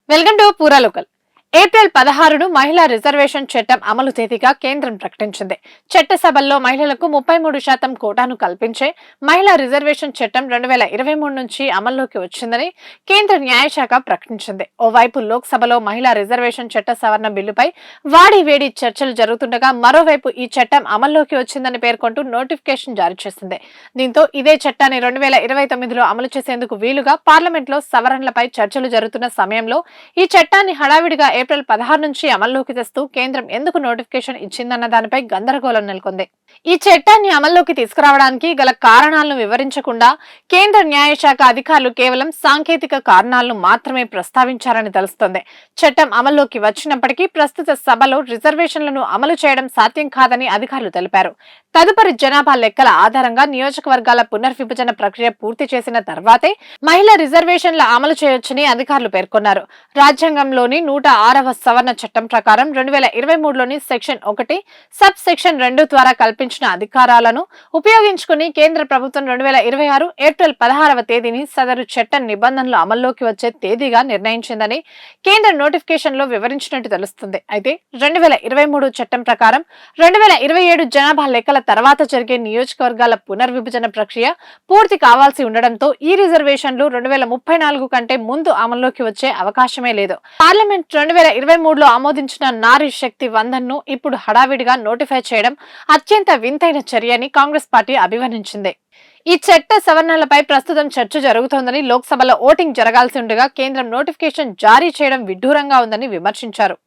Welcome to పూరా local. April 16ను మహిళా reservation చట్టం అమలు తేదీగా కేంద్రం ప్రకటించింది. చట్టసభల్లో మహిళలకు 33% కోటాను కల్పించే మహిళా రిజర్వేషన్ చట్టం 2023 నుంచి అమల్లోకి వచ్చిందని కేంద్ర న్యాయశాఖ ప్రకటించింది. ఓవైపు లోక్సభలో మహిళా రిజర్వేషన్ చట్ట సవరణ బిల్లుపై వేడి చర్చలు జరుగుతుండగా, మరోవైపు ఈ చట్టం అమల్లోకి వచ్చిందని పేర్కొంటూ నోటిఫికేషన్ జారీ చేసింది. దీంతో ఇదే చట్టాన్ని 2029లో అమలు చేసేందుకు వీలుగా పార్లమెంట్లో సవరణలపై చర్చలు జరుగుతున్న సమయంలో ఈ చట్టాన్ని హడావిడిగా ఏప్రిల్ 16 నుంచి అమల్లోకి తెస్తూ కేంద్రం ఎందుకు నోటిఫికేషన్ ఇచ్చిందన్న దానిపై గందరగోళం నెలకొంది. ఈ చట్టాన్ని అమల్లోకి తీసుకురావడానికి గల కారణాలను వివరించకుండా కేంద్ర న్యాయశాఖ అధికారులు కేవలం సాంకేతిక కారణాలను మాత్రమే ప్రస్తావించారని తెలుస్తోంది. చట్టం అమల్లోకి వచ్చినప్పటికీ ప్రస్తుత సభలో రిజర్వేషన్లను అమలు చేయడం సాధ్యం కాదని అధికారులు తెలిపారు. తదుపరి జనాభా లెక్కల ఆధారంగా నియోజకవర్గాల పునర్విభజన ప్రక్రియ పూర్తి చేసిన తర్వాతే మహిళా రిజర్వేషన్ల అమలు చేయొచ్చని అధికారులు పేర్కొన్నారు. రాజ్యాంగంలోని 106వ సవరణ చట్టం ప్రకారం 2023లోని సెక్షన్ 1 సబ్ సెక్షన్ 2 ద్వారా కల్పించిన అధికారాలను ఉపయోగించుకుని కేంద్ర ప్రభుత్వం 2026 ఏప్రిల్ 16వ తేదీని సదరు చట్టం నిబంధనలు అమల్లోకి వచ్చే తేదీగా నిర్ణయించిందని కేంద్ర నోటిఫికేషన్ లో వివరించినట్టు తెలుస్తుంది. అయితే 2023 చట్టం ప్రకారం 2027 జనాభా లెక్కల తర్వాత జరిగే నియోజకవర్గాల పునర్విభజన ప్రక్రియ పూర్తి కావాల్సి ఉండడంతో ఈ రిజర్వేషన్లు 2034 కంటే ముందు అమల్లోకి వచ్చే అవకాశమే లేదు. పార్లమెంట్ 2023లో ఆమోదించిన నారీ శక్తి వందన్ను ఇప్పుడు హడావిడిగా నోటిఫై చేయడం అత్యంత వింతైన చర్య అని కాంగ్రెస్ పార్టీ అభివర్ణించింది. ఈ చట్ట సవరణలపై ప్రస్తుతం చర్చ జరుగుతోందని, లోక్సభలో ఓటింగ్ జరగాల్సి ఉండగా కేంద్రం నోటిఫికేషన్ జారీ చేయడం విడ్డూరంగా ఉందని విమర్శించారు.